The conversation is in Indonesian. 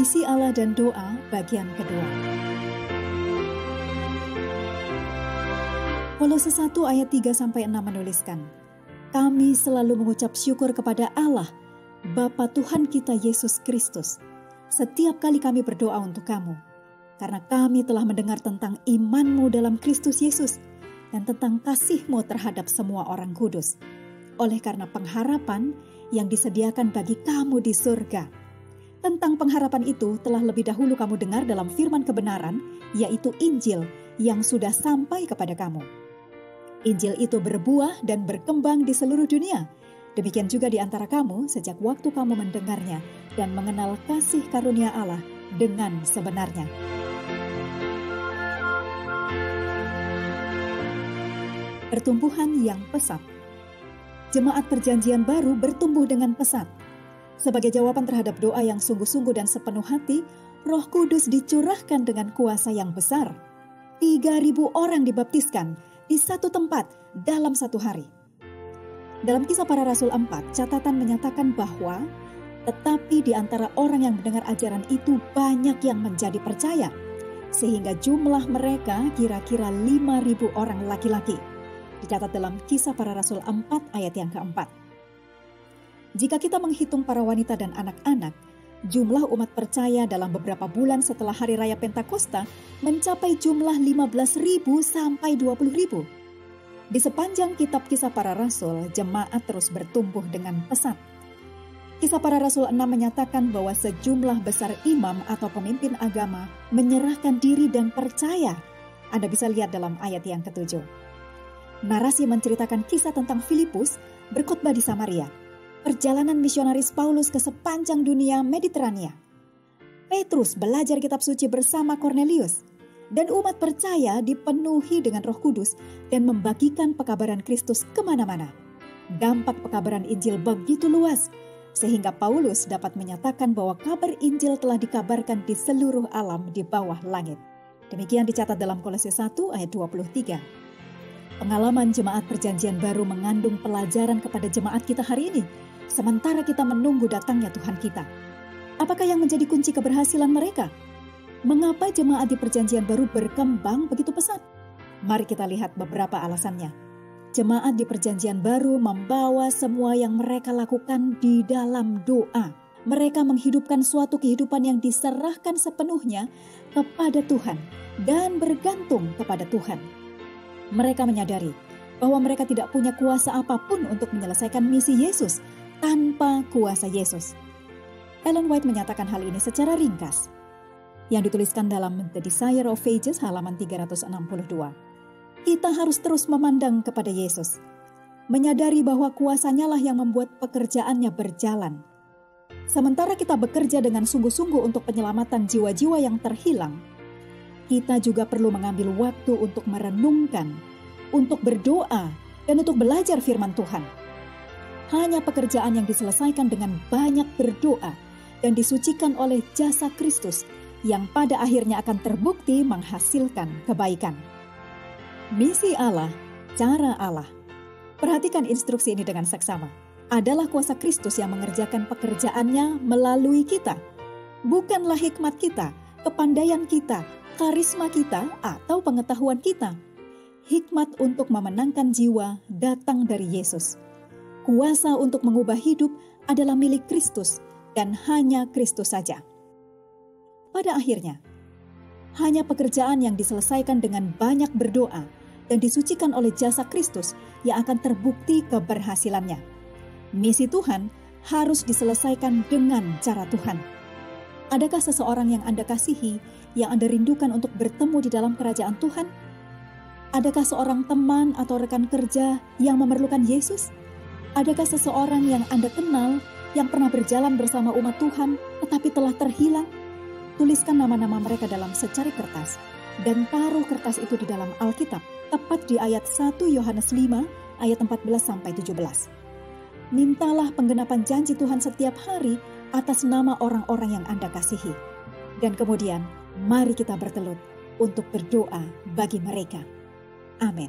Misi Allah dan Doa bagian kedua. Kolose 1 ayat 3-6 menuliskan, kami selalu mengucap syukur kepada Allah, Bapa Tuhan kita Yesus Kristus, setiap kali kami berdoa untuk kamu, karena kami telah mendengar tentang imanmu dalam Kristus Yesus dan tentang kasihmu terhadap semua orang kudus, oleh karena pengharapan yang disediakan bagi kamu di surga. Tentang pengharapan itu telah lebih dahulu kamu dengar dalam firman kebenaran, yaitu Injil yang sudah sampai kepada kamu. Injil itu berbuah dan berkembang di seluruh dunia. Demikian juga di antara kamu sejak waktu kamu mendengarnya dan mengenal kasih karunia Allah dengan sebenarnya. Pertumbuhan yang pesat. Jemaat Perjanjian Baru bertumbuh dengan pesat. Sebagai jawaban terhadap doa yang sungguh-sungguh dan sepenuh hati, Roh Kudus dicurahkan dengan kuasa yang besar. 3.000 orang dibaptiskan di satu tempat dalam satu hari. Dalam Kisah Para Rasul 4, catatan menyatakan bahwa tetapi di antara orang yang mendengar ajaran itu banyak yang menjadi percaya, sehingga jumlah mereka kira-kira 5.000 orang laki-laki. Dicatat dalam Kisah Para Rasul 4 ayat yang keempat. Jika kita menghitung para wanita dan anak-anak, jumlah umat percaya dalam beberapa bulan setelah Hari Raya Pentakosta mencapai jumlah 15.000 sampai 20.000. Di sepanjang kitab Kisah Para Rasul, jemaat terus bertumbuh dengan pesat. Kisah Para Rasul 6 menyatakan bahwa sejumlah besar imam atau pemimpin agama menyerahkan diri dan percaya. Anda bisa lihat dalam ayat yang ke-7. Narasi menceritakan kisah tentang Filipus berkhotbah di Samaria, perjalanan misionaris Paulus ke sepanjang dunia Mediterania. Petrus belajar kitab suci bersama Cornelius, dan umat percaya dipenuhi dengan Roh Kudus dan membagikan pekabaran Kristus kemana-mana. Dampak pekabaran Injil begitu luas, sehingga Paulus dapat menyatakan bahwa kabar Injil telah dikabarkan di seluruh alam di bawah langit. Demikian dicatat dalam Kolose 1 ayat 23. Pengalaman jemaat Perjanjian Baru mengandung pelajaran kepada jemaat kita hari ini, sementara kita menunggu datangnya Tuhan kita. Apakah yang menjadi kunci keberhasilan mereka? Mengapa jemaat di Perjanjian Baru berkembang begitu pesat? Mari kita lihat beberapa alasannya. Jemaat di Perjanjian Baru membawa semua yang mereka lakukan di dalam doa. Mereka menghidupkan suatu kehidupan yang diserahkan sepenuhnya kepada Tuhan dan bergantung kepada Tuhan. Mereka menyadari bahwa mereka tidak punya kuasa apapun untuk menyelesaikan misi Yesus tanpa kuasa Yesus. Ellen White menyatakan hal ini secara ringkas, yang dituliskan dalam The Desire of Ages halaman 362. Kita harus terus memandang kepada Yesus, menyadari bahwa kuasanya lah yang membuat pekerjaannya berjalan. Sementara kita bekerja dengan sungguh-sungguh untuk penyelamatan jiwa-jiwa yang terhilang, kita juga perlu mengambil waktu untuk merenungkan, untuk berdoa, dan untuk belajar firman Tuhan. Hanya pekerjaan yang diselesaikan dengan banyak berdoa dan disucikan oleh jasa Kristus yang pada akhirnya akan terbukti menghasilkan kebaikan. Misi Allah, cara Allah. Perhatikan instruksi ini dengan seksama. Adalah kuasa Kristus yang mengerjakan pekerjaannya melalui kita. Bukanlah hikmat kita, kepandaian kita, karisma kita, atau pengetahuan kita. Hikmat untuk memenangkan jiwa datang dari Yesus. Kuasa untuk mengubah hidup adalah milik Kristus dan hanya Kristus saja. Pada akhirnya, hanya pekerjaan yang diselesaikan dengan banyak berdoa dan disucikan oleh jasa Kristus yang akan terbukti keberhasilannya. Misi Tuhan harus diselesaikan dengan cara Tuhan. Adakah seseorang yang Anda kasihi, yang Anda rindukan untuk bertemu di dalam kerajaan Tuhan? Adakah seorang teman atau rekan kerja yang memerlukan Yesus? Adakah seseorang yang Anda kenal, yang pernah berjalan bersama umat Tuhan, tetapi telah terhilang? Tuliskan nama-nama mereka dalam secari kertas, dan taruh kertas itu di dalam Alkitab, tepat di ayat 1 Yohanes 5, ayat 14-17. Mintalah penggenapan janji Tuhan setiap hari atas nama orang-orang yang Anda kasihi. Dan kemudian, mari kita bertelut untuk berdoa bagi mereka. Amin.